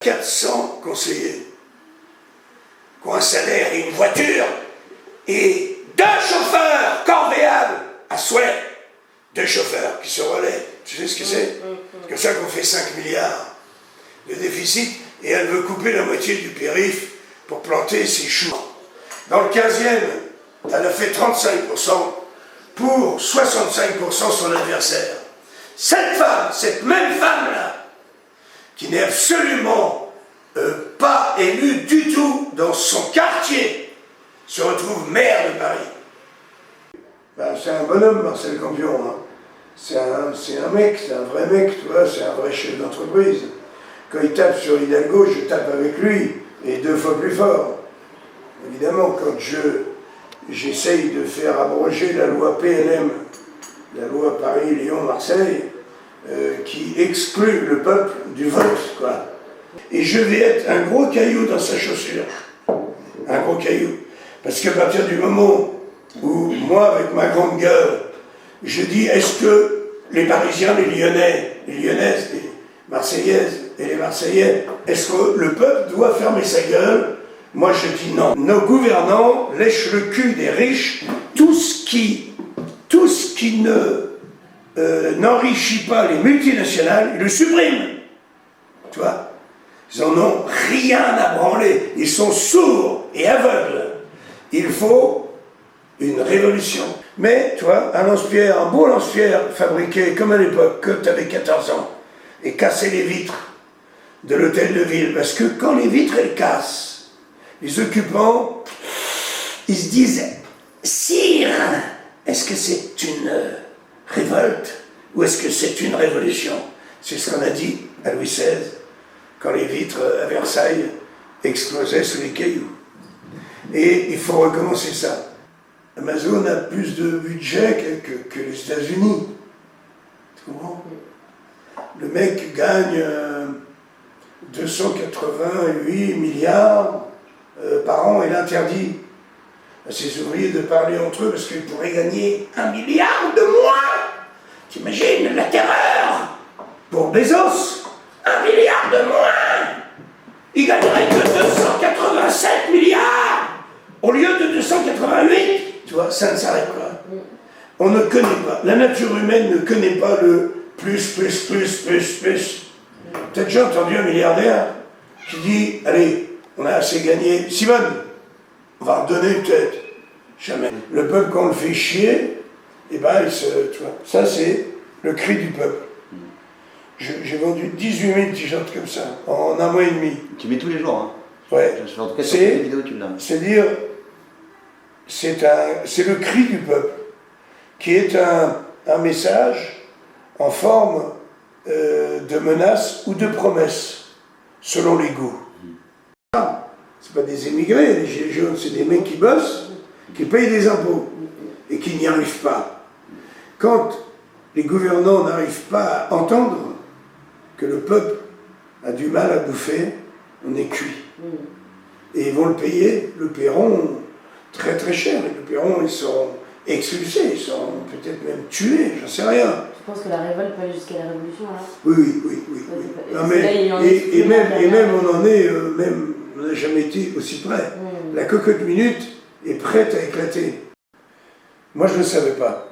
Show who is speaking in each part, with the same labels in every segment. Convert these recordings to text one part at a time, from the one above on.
Speaker 1: 400 conseillers qui ont un salaire et une voiture et 2 chauffeurs corvéables à souhait. 2 chauffeurs qui se relaient. Tu sais ce que c'est? C'est comme ça qu'on fait 5 milliards de déficit et elle veut couper la moitié du périph' pour planter ses choux. Dans le 15e, elle a fait 35% pour 65% son adversaire. Cette femme, cette même femme-là, qui n'est absolument pas élue du tout dans son quartier, se retrouve maire de Paris. Ben, c'est un bonhomme, Marcel Campion. Hein. C'est un mec, c'est un vrai mec, tu vois, c'est un vrai chef d'entreprise. Quand il tape sur Hidalgo, je tape avec lui, et 2 fois plus fort. Évidemment, quand j'essaye de faire abroger la loi PLM, la loi Paris-Lyon-Marseille, qui exclut le peuple du vote, quoi. Et je vais être un gros caillou dans sa chaussure. Un gros caillou. Parce qu'à partir du moment où, moi, avec ma grande gueule, je dis, est-ce que les Parisiens, les Lyonnais, les Lyonnaises, les Marseillaises et les Marseillais, est-ce que le peuple doit fermer sa gueule? Moi, je dis non. Nos gouvernants lèchent le cul des riches. Tout ce qui n'enrichit pas les multinationales, ils le suppriment. Tu vois? Ils n'en ont rien à branler. Ils sont sourds et aveugles. Il faut une révolution. Mais, tu vois, un lance-pierre, un beau lance-pierre fabriqué comme à l'époque, quand tu avais 14 ans, et casser les vitres de l'hôtel de ville. Parce que quand les vitres, elles cassent, les occupants, ils se disent, sire, est-ce que c'est une révolte ou est-ce que c'est une révolution? C'est ce qu'on a dit à Louis XVI, quand les vitres à Versailles explosaient sous les cailloux. Et il faut recommencer ça. Amazon a plus de budget que les États-Unis. Tu comprends? Le mec gagne 288 milliards par an. Il interdit à ses ouvriers de parler entre eux parce qu'ils pourraient gagner 1 milliard de moins. T'imagines la terreur pour Bezos? 1 milliard de moins. Il gagnerait que 287 milliards au lieu de 288. Tu vois, ça ne s'arrête pas. On ne connaît pas. La nature humaine ne connaît pas le plus. T'as déjà entendu un milliardaire qui dit, allez, on a assez gagné. Simone, on va redonner peut-être. Jamais. Le peuple, quand on le fait chier, et ben, tu vois, ça c'est le cri du peuple. J'ai vendu 18 000 t-shirts comme ça, en 1 mois et demi.
Speaker 2: Tu mets tous les jours, hein?
Speaker 1: Ouais.
Speaker 2: En tout cas, sur les vidéos, tu l'as.
Speaker 1: C'est-à-dire, c'est le cri du peuple, qui est un message en forme de menace ou de promesse, selon les goûts. C'est pas des émigrés, les gilets jaunes, c'est des mecs qui bossent, qui payent des impôts, et qui n'y arrivent pas. Quand les gouvernants n'arrivent pas à entendre que le peuple a du mal à bouffer, on est cuit. Et ils vont le payer, le paieront très très cher, et le paieront, ils seront expulsés, ils seront peut-être même tués, j'en sais rien.
Speaker 3: Je pense que la révolte peut aller jusqu'à la révolution, là.
Speaker 1: Oui. Non, mais, même on en est, même on n'a jamais été aussi près. La cocotte minute est prête à éclater. Moi je ne le savais pas,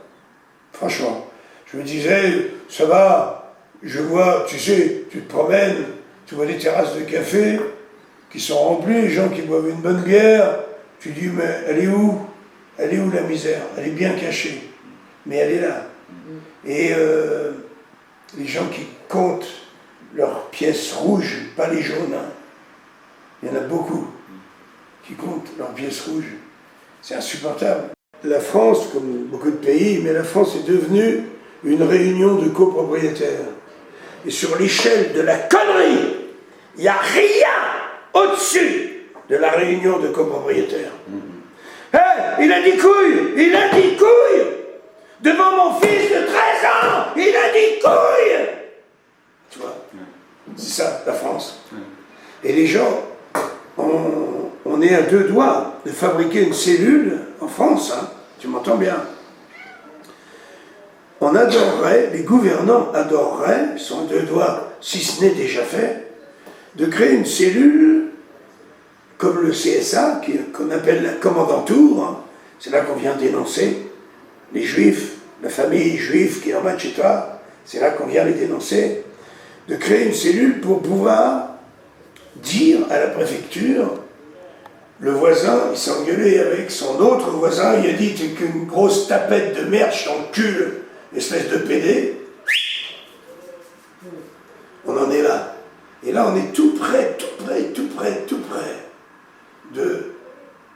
Speaker 1: franchement. Je me disais, ça va, je vois, tu sais, tu te promènes, tu vois des terrasses de café qui sont remplies, les gens qui boivent une bonne bière, tu dis, mais elle est où? Elle est où la misère? Elle est bien cachée, mais elle est là. Et les gens qui comptent leurs pièces rouges, pas les jaunes, hein. Il y en a beaucoup qui comptent leurs pièces rouges. C'est insupportable. La France, comme beaucoup de pays, mais la France est devenue une réunion de copropriétaires. Et sur l'échelle de la connerie, il n'y a rien au-dessus de la réunion de copropriétaires. Il a dit couille! Il a dit couille! Devant mon fils de 13 ans, il a dit couille! Tu vois, c'est ça, la France. Et les gens, on est à 2 doigts de fabriquer une cellule en France, hein, tu m'entends bien. On adorerait, les gouvernants adoreraient, ils sont à 2 doigts, si ce n'est déjà fait, de créer une cellule comme le CSA, qu'on appelle la commandanture, hein. C'est là qu'on vient dénoncer les juifs, la famille juive qui est en bas de chez toi, c'est là qu'on vient les dénoncer, de créer une cellule pour pouvoir dire à la préfecture, le voisin, il s'est engueulé avec son autre voisin, il a dit t'es qu'une grosse tapette de merde, je t'encule, espèce de pédé. On en est là. Et là, on est tout près de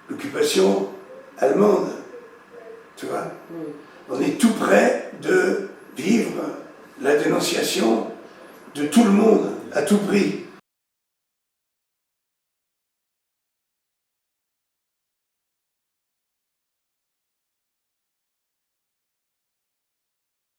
Speaker 1: l'occupation allemande. Tu vois? On est tout près de vivre la dénonciation de tout le monde, à tout prix.